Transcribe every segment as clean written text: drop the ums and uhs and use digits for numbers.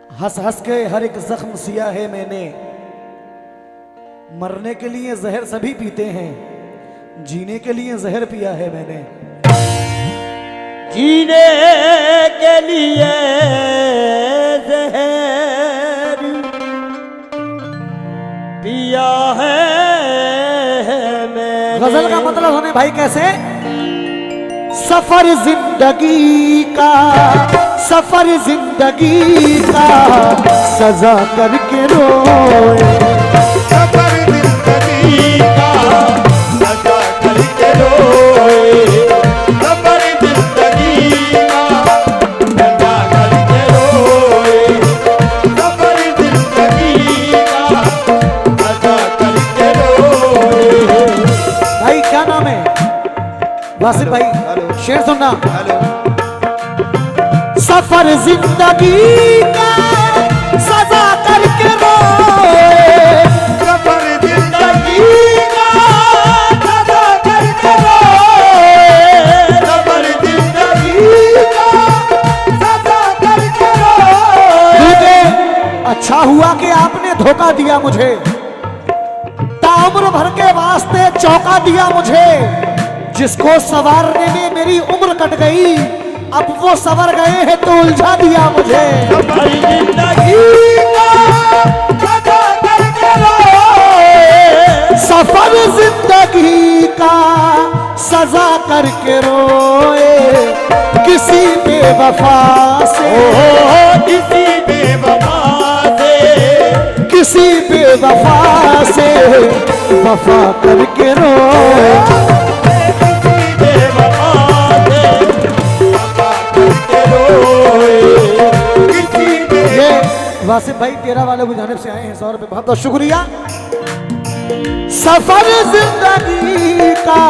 हंस हंस के हर एक जख्म सिया है मैंने, मरने के लिए जहर सभी पीते हैं, जीने के लिए जहर पिया है मैंने। जीने के लिए जहर पिया है मैंने। गजल का मतलब होने भाई कैसे? सफर जिंदगी का, सफर जिंदगी का सजा करके रोए, सफर जिंदगी का सजा करके रोए, सफर जिंदगी का सजा करके रोए, सफर जिंदगी का सजा करके रोए। भाई क्या नाम है? वासिफ भाई शेर सुनना। सफर जिंदगी का सजा करके रोए, सफर जिंदगी का सजा करके रोए, सफर जिंदगी का सजा करके रोए। अच्छा हुआ कि आपने धोखा दिया मुझे, ताउम्र भर के वास्ते चौका दिया मुझे, जिसको सवारने में मेरी उम्र कट गई, अब वो सवर गए हैं तो उलझा दिया मुझे। सफर जिंदगी का सजा करके रोए, सफर जिंदगी का सजा करके रोए, किसी बेवफा से, किसी बेवफा से, किसी बेवफा से वफा करके रोए। वासिफ भाई तेरा वाले की जानिब से आए हैं, 100 रुपए बहुत बहुत शुक्रिया। सफर जिंदगी का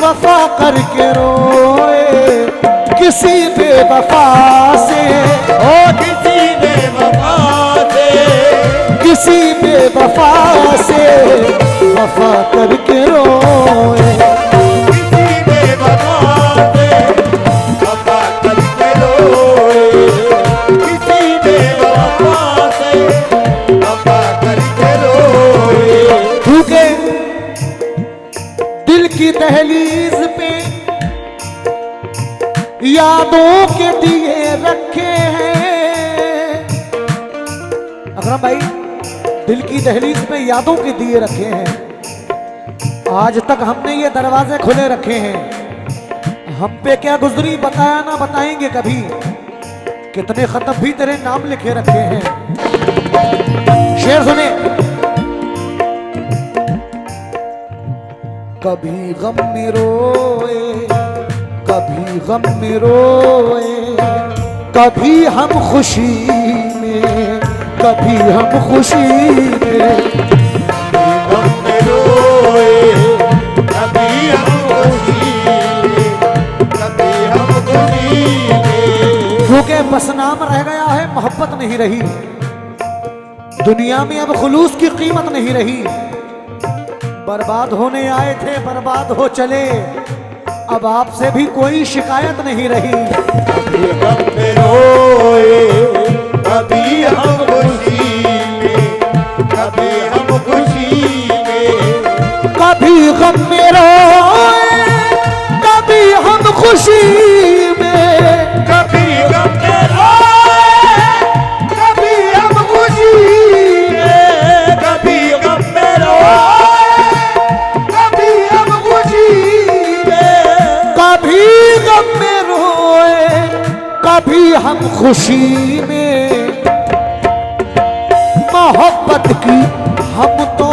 वफा करके रोए, किसी बेवफा से, ओ किसी बेवफा से, किसी बेवफा से वफा करके रोए, किसी बेवफा से वफा करके रोए, किसी बेवफा से वफा करके रोए। क्योंकि दिल की दहलीज पे यादों के दिए रखे हैं। अकरम भाई दिल की दहलीज पे यादों के दिए रखे हैं, आज तक हमने ये दरवाजे खुले रखे हैं। हम पे क्या गुजरी बताया ना बताएंगे कभी, कितने खत भी तेरे नाम लिखे रखे हैं। शेर सुने। कभी गम में रोए, कभी गम में रोए, कभी हम खुशी में, कभी हम खुशी में, गम में रोए, कभी हम खुशी में, कभी हम खुशी में। क्योंकि बस नाम रह गया है, मोहब्बत नहीं रही दुनिया में, अब खुलूस की कीमत नहीं रही। बर्बाद होने आए थे बर्बाद हो चले, अब आपसे भी कोई शिकायत नहीं रही। कभी गम में रोए, कभी हम खुशी में, कभी हम खुशी में, कभी गम में रोए, कभी हम खुशी में, कभी गम में रोए, कभी हम खुशी में, कभी गम में रोए, कभी हम खुशी में, कभी गम में रोए, कभी हम खुशी में। मोहब्बत की हम तो,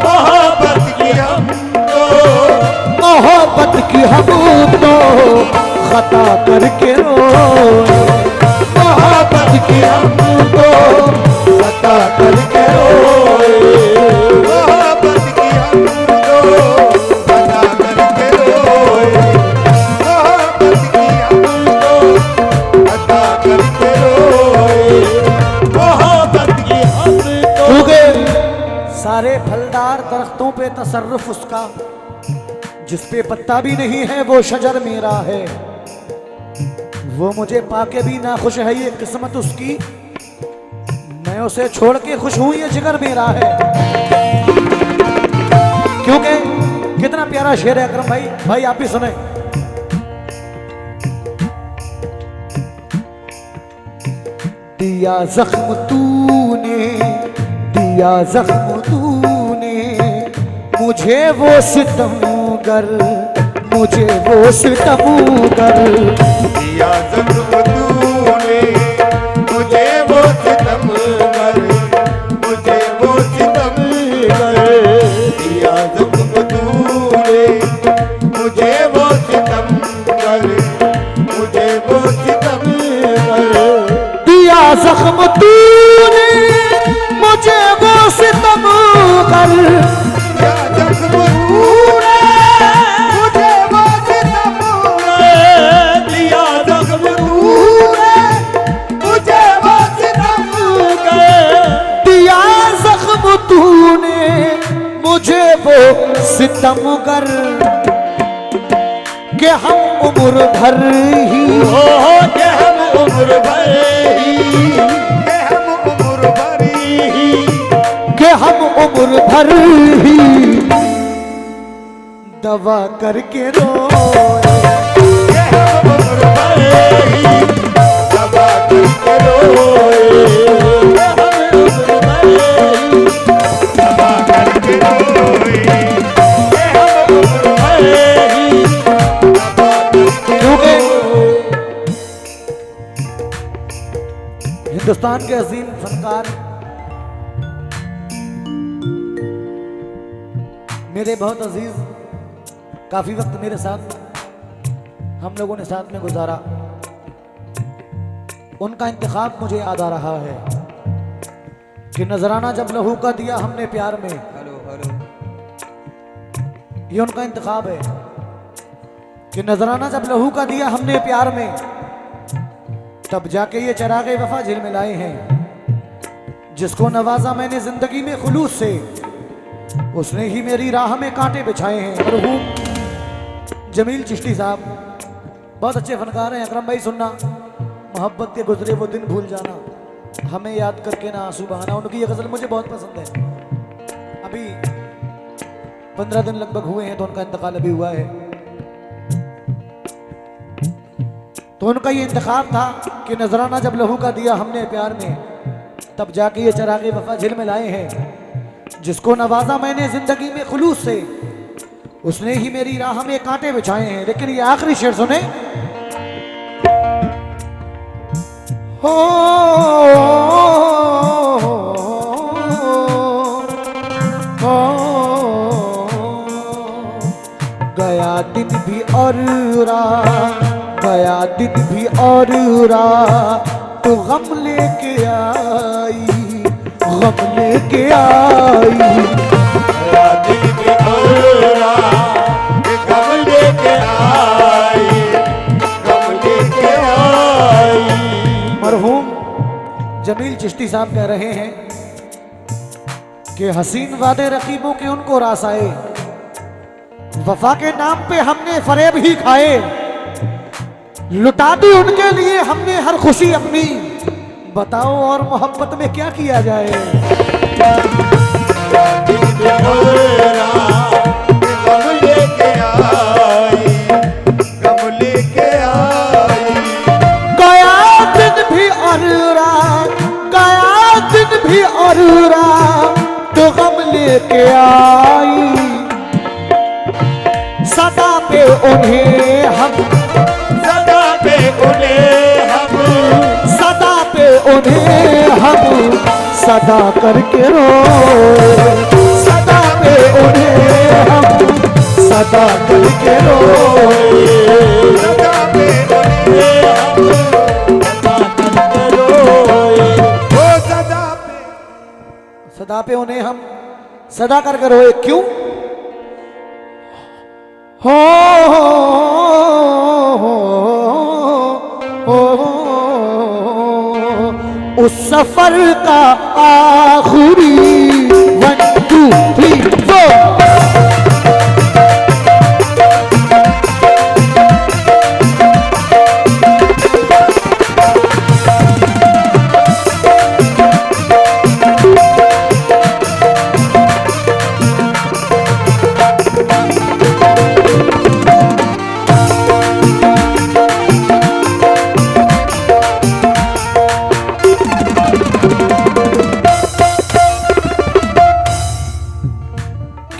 मोहब्बत की हम तो, मोहब्बत की हम तो खता करके रोए, मोहब्बत की हम तो खता करके रोए, मोहब्बत की हम तो बता करके रोए, मोहब्बत की हम तो बता करके रोए, मोहब्बत की हम तो। क्योंकि सारे फलदार दरख्तों पे तसर्रुफ उसका, जिस पे पत्ता भी नहीं है वो शजर मेरा है। वो मुझे पाके भी ना खुश है, ये किस्मत उसकी मैं उसे छोड़ के खुश हूं, ये जिगर मेरा है। क्योंकि कितना प्यारा शेर है अकरम भाई। भाई आप भी सुने। दिया जख्म तूने, दिया जख्म तूने मुझे वो सितमगर, मुझे वो सितमगर। दिया जख्म तूने मुझे वो सितमगर, मुझे वो सितमगर। दिया जख्म तूने मुझे वो सितमगर, मुझे वो सितमगर। दिया जख्म तूने मुझे वो सितमगर, दिया जख्म तूने मुझे वो सितमगर। दिया जख्म तूने मुझे वो सितमगर। दिया जख्म तूने मुझे वो सितमगर कि हम उम्र भर ही हो के हम उम्र भर ही, के हम उम्र भर ही, कि हम उम्र भर ही दवा करके रोए। के हम उम्र भर ही दबा करके रोए। के हम उम्र भर ही दबा करके रोए। के हम उम्र भर ही दबा करके क्योंकि रोए। हिंदुस्तान के अजीम फनकार मेरे बहुत अजीज, काफी वक्त मेरे साथ हम लोगों ने साथ में गुजारा, उनका इंतखाब मुझे याद आ रहा है कि नजराना जब लहू का दिया हमने प्यार में। ये उनका इंतखाब है कि नजराना जब लहू का दिया हमने प्यार में, तब जाके ये चरागे वफा झिलमिलाए हैं। जिसको नवाजा मैंने जिंदगी में खुलूस से, उसने ही मेरी राह में कांटे बिछाए हैं। मरहूम जमील चिश्ती साहब बहुत अच्छे फनकार हैं। अकरम भाई सुनना, मोहब्बत के गुजरे वो दिन भूल जाना, हमें याद करके ना आंसू बहाना। उनकी ये गजल मुझे बहुत पसंद है। अभी 15 दिन लगभग हुए हैं तो उनका इंतकाल अभी हुआ है। तो उनका ये इंतखाब था कि नजराना जब लहू का दिया हमने प्यार में, तब जाके ये चरागे वफा झिलमिलाए हैं। जिसको नवाजा मैंने जिंदगी में खुलूस से, उसने ही मेरी राह में कांटे बिछाए हैं। लेकिन ये आखिरी शेर सुने। हो गया दिन भी और रात, गया दिन भी और रात, तो गम लेके आई, गम लेके आई। गया दिन भी और रात, गम लेके आई, गम लेके आई। मरहूम जमील चिश्ती साहब कह रहे हैं कि हसीन वादे रकीबों के उनको रास आए, वफा के नाम पे हमने फरेब ही खाए, लुटा दी उनके लिए हमने हर खुशी अपनी, बताओ और मोहब्बत में क्या किया जाए। गम लेके आई, गम लेके आई। गया दिन भी और रात, गया दिन भी और रात, तो गम लेके आई। सदा पे उन्हें हम, सदा पे उन्हें हम, सदा पे उन्हें हम सदा करके रोए। सदा पे उन्हें हम सदा करके रोए। सदा पे उन्हें हम सदा करके रोए। ओ सदा पे, सदा पे उन्हें हम सदा करके रोए। क्यों? हो उस सफर का आखिरी 1 2 3 4 ओ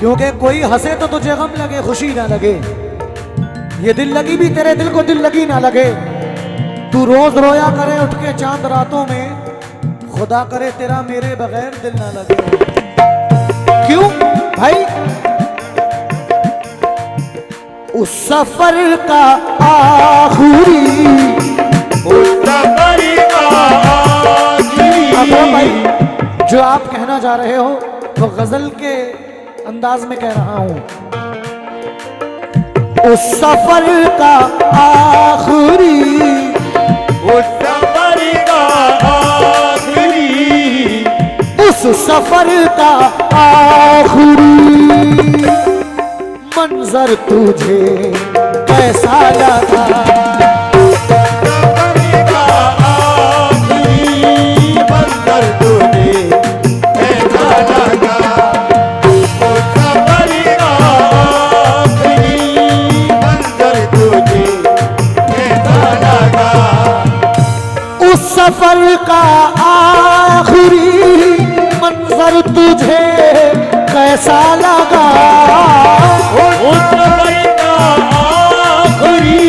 क्योंकि कोई हंसे तो तुझे गम लगे, खुशी ना लगे। ये दिल लगी भी तेरे दिल को दिल लगी ना लगे। तू रोज रोया करे उठ के चांद रातों में, खुदा करे तेरा मेरे बगैर दिल ना लगे। क्यों भाई? उस सफर का आखिरी, उस सफर का आखिरी। अकरम भाई जो आप कहना चाह रहे हो वो गजल के अंदाज में कह रहा हूं। उस सफर का आखिरी, उस सफर का आखिरी, उस सफर का आखिरी मंजर तुझे कैसा लगा? सफर का आखिरी मंजर तुझे कैसा लगा? उस सफर का आखिरी मंजर तुझे कैसा लगा? उस सफर का आखिरी मंजर तुझे कैसा लगा? उस सफर का आखिरी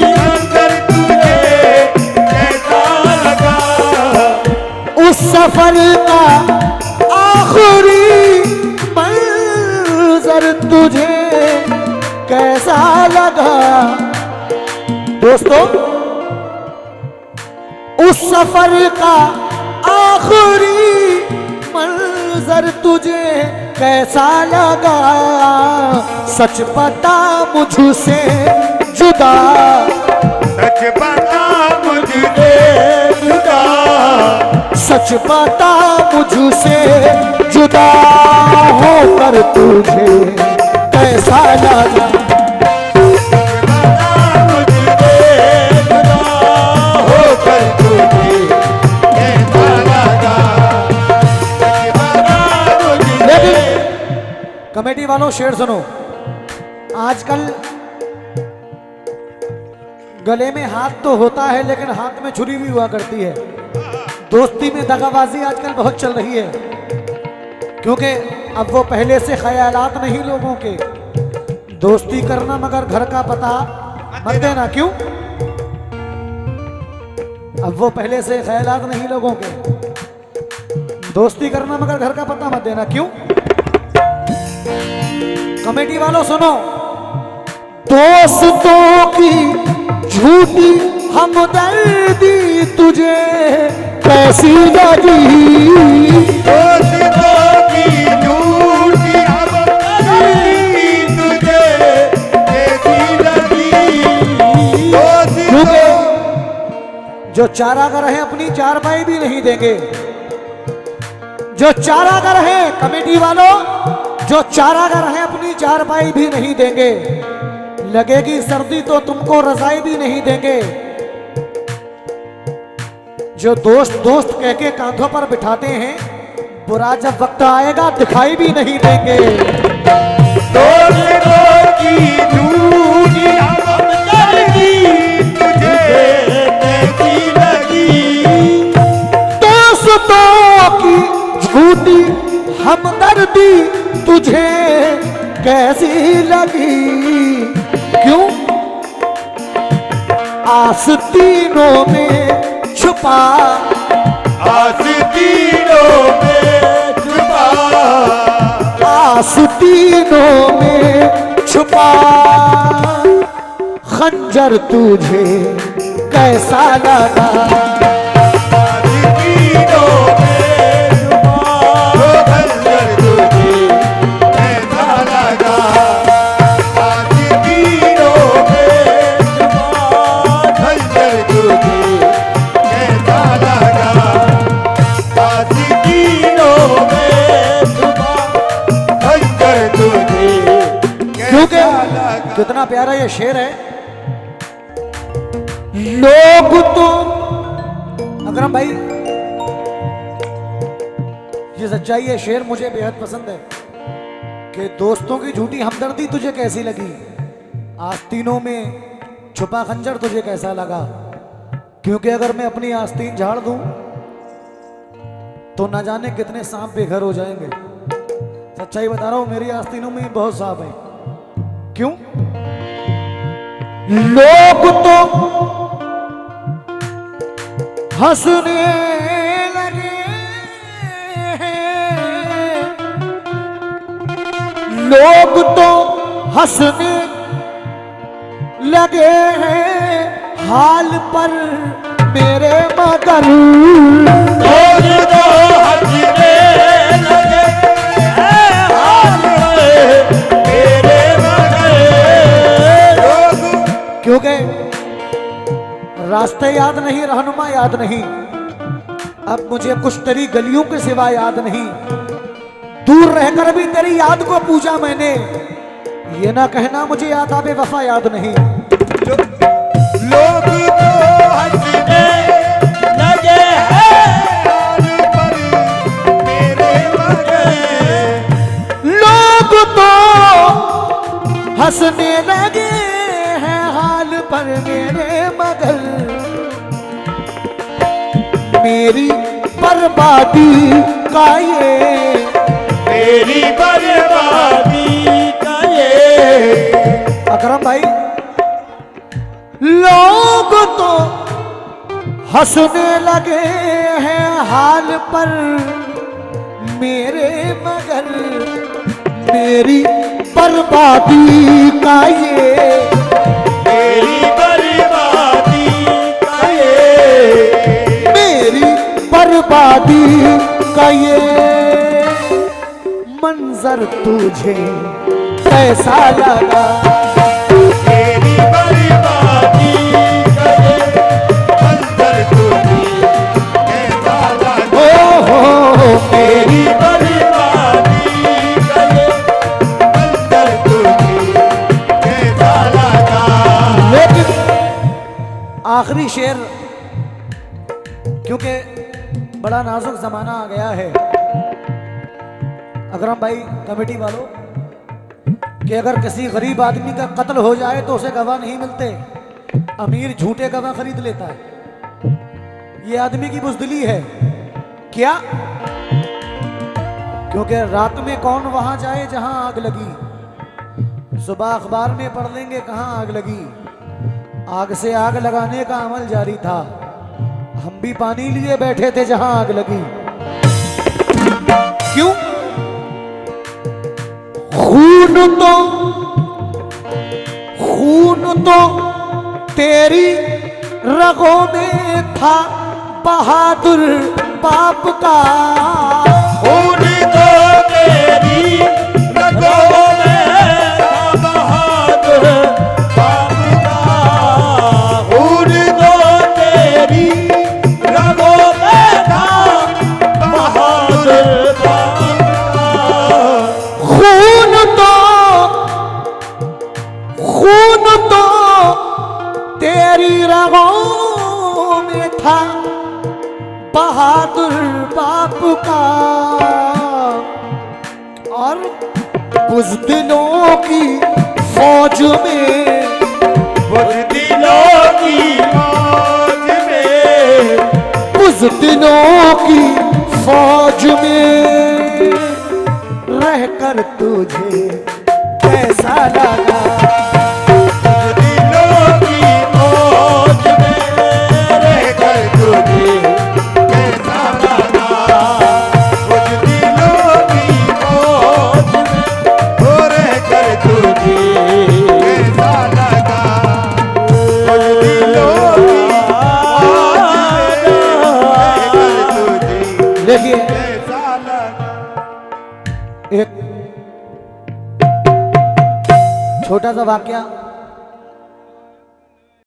मंजर तुझे कैसा लगा? उस सफर का आखिरी मंजर तुझे कैसा लगा? दोस्तों, उस सफर का आखिरी मंजर तुझे कैसा लगा? सच बता मुझसे जुदा, सच बता मुझसे जुदा, सच बता मुझसे जुदा होकर तुझे कैसा लगा? बता मुझसे जुदा होकर तुझे कैसा लगा? सच बता मुझसे। लेकिन कमेटी वालों शेर सुनो। आजकल गले में हाथ तो होता है लेकिन हाथ में छुरी भी हुआ करती है। दोस्ती में दगाबाजी आजकल बहुत चल रही है, क्योंकि अब वो पहले से ख्यालात नहीं लोगों के। दोस्ती करना मगर घर का पता मत देना। क्यों? अब वो पहले से ख्यालात नहीं लोगों के। दोस्ती करना मगर घर का पता मत देना। क्यों? कमेटी वालों सुनो। दोस्तों की झूठी हमदर्दी तुझे कैसी लगी? दोस्तों की झूठी हमदर्दी तुझे कैसी लगी? क्योंकि जो चारागर है अपनी चारपाई भी नहीं देंगे। जो चारागर है कमेटी वालों, जो चारागर है अपनी चारपाई भी नहीं देंगे। लगेगी सर्दी तो तुमको रजाई भी नहीं देंगे। जो दोस्त दोस्त कह के कांधों पर बिठाते हैं, बुरा जब वक्त आएगा दिखाई भी नहीं देंगे। दोस्तों की झूठी हमदर्दी तुझे कैसी लगी? दोस्तों की झूठी हमदर्दी तुझे कैसी लगी? क्यों? आस्तीनों में छुपा, आस्तीनों में छुपा, आस्तीनों में छुपा खंजर तुझे कैसा लगा? आस्तीनों में छुपा खंजर तुझे कैसा लगा? आस्तीनों में छुपा खंजर तुझे कैसा लगा? आस्तीनों में छुपा खंजर तुझे क्योंकि कैसा लगा? कितना प्यारा ये शेर है। लोग तो अकरम भाई, ये सच्चाई है। शेर मुझे बेहद पसंद है कि दोस्तों की झूठी हमदर्दी तुझे कैसी लगी? आस्तीनों में छुपा खंजर तुझे कैसा लगा? क्योंकि अगर मैं अपनी आस्तीन झाड़ दूं तो ना जाने कितने सांप बेघर हो जाएंगे। सच्चाई बता रहा हूं, मेरी आस्तीनों में बहुत सांप है। क्यों? लोग तो हंसने लगे हैं, लोग तो हंसने लगे हैं हाल पर मेरे मगर। लोग तो हंसने लगे हैं हाल पर मेरे मगर। क्योंकि रास्ते याद नहीं, रहनुमा याद नहीं, अब मुझे कुछ तेरी गलियों के सिवा याद नहीं। दूर रहकर भी तेरी याद को पूजा मैंने, ये ना कहना मुझे याद आवे वफा याद नहीं। लोग तो हंसने लगे हैं हाल पर मेरे मगर। लोग तो हंसने लगे हैं हाल पर मेरे मगर। मेरी बर्बादी का ये, मेरी बर्बादी का ये। अकरम भाई, लोग तो हंसने लगे हैं हाल पर मेरे मगर। मेरी बर्बादी का ये, मेरी बर्बादी का ये। मेरी बर्बादी का ये मंजर तुझे कैसा लगा। मेरी बर्बादी का ये मंजर तुझे कैसा लगा। हो मेरी बर्बादी का ये मंजर तुझे कैसा लगा। लेकिन आखिरी शेर, क्योंकि बड़ा नाजुक जमाना आ गया है अकरम भाई, कमेटी वालों, कि अगर किसी गरीब आदमी का कत्ल हो जाए तो उसे गवाह नहीं मिलते, अमीर झूठे गवाह खरीद लेता है। ये आदमी की बुज़दिली है। क्या? क्योंकि रात में कौन वहां जाए जहां आग लगी। सुबह अखबार में पढ़ लेंगे कहां आग लगी। आग से आग लगाने का अमल जारी था, हम भी पानी लिए बैठे थे जहां आग लगी। क्यों? खून तो तेरी रगों में था बहादुर बाप का। खून तो तेरी रगों में था बहादुर बाप का। खून तो तेरी रगों में था बहादुर बाप का। खून तो तेरी रगों में था बहादुर बाप का। और बुज़दिलों की फौज में, बुज़दिलों की फौज में, बुज़दिलों की फौज में रहकर तुझे कैसा लगा। बुज़दिलों की फौज में रहकर तुझे कैसा लगा। बुज़दिलों की फौज में रहकर तुझे कैसा लगा। बुज़दिलों की फौज में रहकर तुझे देखिए, कैसा लगा। एक छोटा सा वाक्या